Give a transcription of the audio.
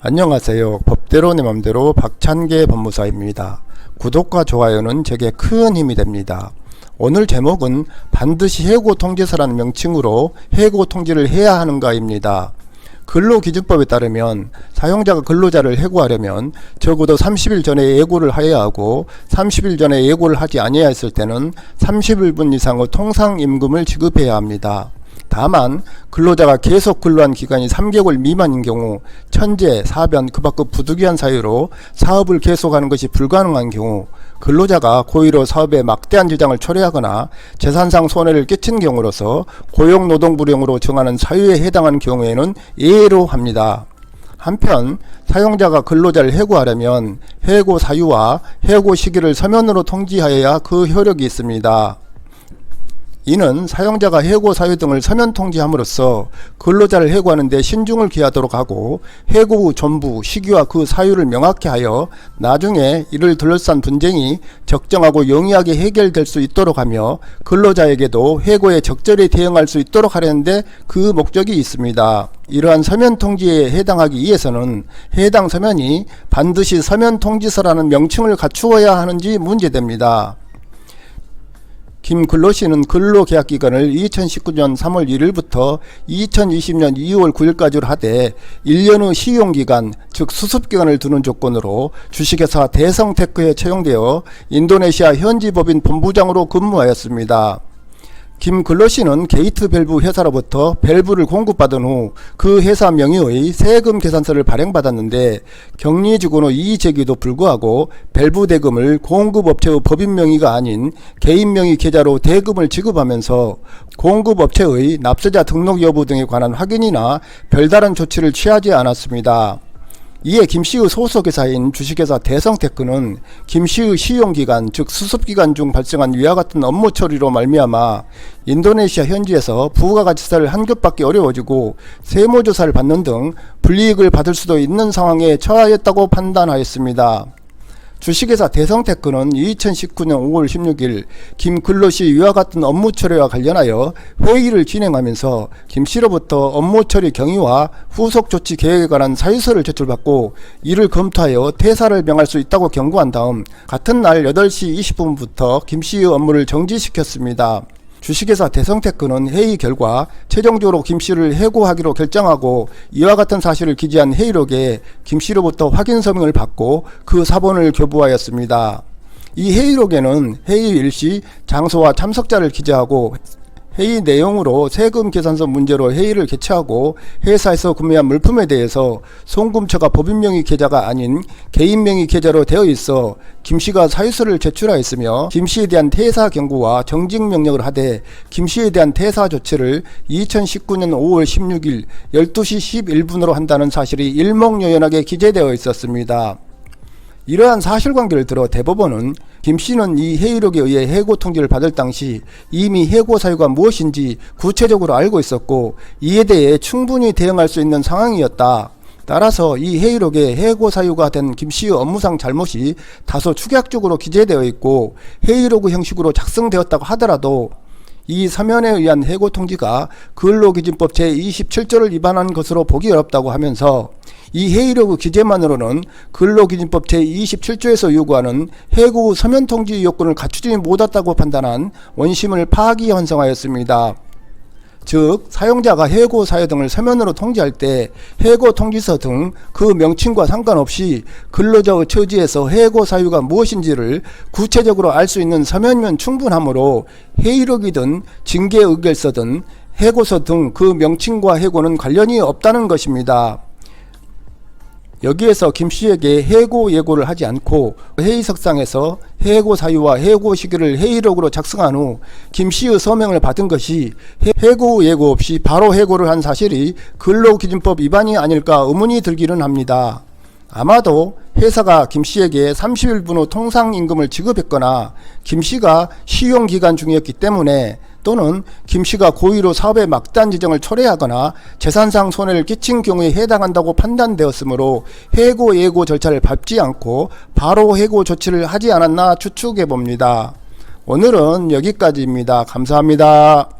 안녕하세요. 법대로 내 맘대로 박찬계 법무사입니다. 구독과 좋아요는 제게 큰 힘이 됩니다. 오늘 제목은 반드시 해고통지서라는 명칭으로 해고통지를 해야 하는가입니다. 근로기준법에 따르면 사용자가 근로자를 해고하려면 적어도 30일 전에 예고를 하여야 하고 30일 전에 예고를 하지 아니하였을 때는 30일분 이상의 통상임금을 지급해야 합니다. 다만 근로자가 계속 근로한 기간이 3개월 미만인 경우, 천재, 사변, 그 밖의 부득이한 사유로 사업을 계속하는 것이 불가능한 경우, 근로자가 고의로 사업에 막대한 지장을 초래하거나 재산상 손해를 끼친 경우로서 고용노동부령으로 정하는 사유에 해당하는 경우에는 예외로 합니다. 한편 사용자가 근로자를 해고하려면 해고 사유와 해고 시기를 서면으로 통지하여야 그 효력이 있습니다. 이는 사용자가 해고 사유 등을 서면 통지함으로써 근로자를 해고하는 데 신중을 기하도록 하고 해고 후 전부 시기와 그 사유를 명확히 하여 나중에 이를 둘러싼 분쟁이 적정하고 용이하게 해결될 수 있도록 하며 근로자에게도 해고에 적절히 대응할 수 있도록 하려는데 그 목적이 있습니다. 이러한 서면 통지에 해당하기 위해서는 해당 서면이 반드시 서면 통지서라는 명칭을 갖추어야 하는지 문제됩니다. 김근로씨는 근로계약기간을 2019년 3월 1일부터 2020년 2월 9일까지로 하되 1년의 시용기간, 즉 수습기간을 두는 조건으로 주식회사 대성테크에 채용되어 인도네시아 현지법인 본부장으로 근무하였습니다. 김근로씨는 게이트 밸브 회사로부터 밸브를 공급받은 후 그 회사 명의의 세금 계산서를 발행받았는데 격리직원의 이의제기도 불구하고 밸브 대금을 공급업체의 법인 명의가 아닌 개인 명의 계좌로 대금을 지급하면서 공급업체의 납세자 등록 여부 등에 관한 확인이나 별다른 조치를 취하지 않았습니다. 이에 김씨의 소속회사인 주식회사 대성테크는 김씨의 시용기간 즉 수습기간 중 발생한 위와 같은 업무 처리로 말미암아 인도네시아 현지에서 부가가치세를 환급받기 어려워지고 세무조사를 받는 등 불이익을 받을 수도 있는 상황에 처하였다고 판단하였습니다. 주식회사 대성테크는 2019년 5월 16일 김근로씨 위와 같은 업무 처리와 관련하여 회의를 진행하면서 김씨로부터 업무 처리 경위와 후속 조치 계획에 관한 사유서를 제출받고 이를 검토하여 퇴사를 명할 수 있다고 경고한 다음 같은 날 8시 20분부터 김씨의 업무를 정지시켰습니다. 주식회사 대성테크는 회의 결과 최종적으로 김씨를 해고하기로 결정하고 이와 같은 사실을 기재한 회의록에 김씨로부터 확인 서명을 받고 그 사본을 교부하였습니다. 이 회의록에는 회의 일시, 장소와 참석자를 기재하고 회의 내용으로 세금 계산서 문제로 회의를 개최하고 회사에서 구매한 물품에 대해서 송금처가 법인명의 계좌가 아닌 개인명의 계좌로 되어 있어 김씨가 사유서를 제출하였으며 김씨에 대한 퇴사 경고와 정직 명령을 하되 김씨에 대한 퇴사 조치를 2019년 5월 16일 12시 11분으로 한다는 사실이 일목요연하게 기재되어 있었습니다. 이러한 사실관계를 들어 대법원은 김씨는 이 회의록에 의해 해고 통지를 받을 당시 이미 해고 사유가 무엇인지 구체적으로 알고 있었고 이에 대해 충분히 대응할 수 있는 상황이었다. 따라서 이 회의록에 해고 사유가 된 김씨의 업무상 잘못이 다소 축약적으로 기재되어 있고 회의록 형식으로 작성되었다고 하더라도 이 서면에 의한 해고 통지가 근로기준법 제27조를 위반한 것으로 보기 어렵다고 하면서 이 회의록의 기재만으로는 근로기준법 제27조에서 요구하는 해고 후 서면 통지 요건을 갖추지 못했다고 판단한 원심을 파기환송하였습니다. 즉 사용자가 해고 사유 등을 서면으로 통지할 때 해고 통지서 등 그 명칭과 상관없이 근로자의 처지에서 해고 사유가 무엇인지를 구체적으로 알 수 있는 서면이면 충분하므로 회의록이든 징계의결서든 해고서 등 그 명칭과 해고는 관련이 없다는 것입니다. 여기에서 김씨에게 해고 예고를 하지 않고 회의석상에서 해고 사유와 해고 시기를 회의록으로 작성한 후 김씨의 서명을 받은 것이 해고 예고 없이 바로 해고를 한 사실이 근로기준법 위반이 아닐까 의문이 들기는 합니다. 아마도 회사가 김씨에게 30일분 후 통상임금을 지급했거나 김씨가 시용기간 중이었기 때문에 또는 김씨가 고의로 사업에 막대한 지정을 초래하거나 재산상 손해를 끼친 경우에 해당한다고 판단되었으므로 해고 예고 절차를 밟지 않고 바로 해고 조치를 하지 않았나 추측해 봅니다. 오늘은 여기까지입니다. 감사합니다.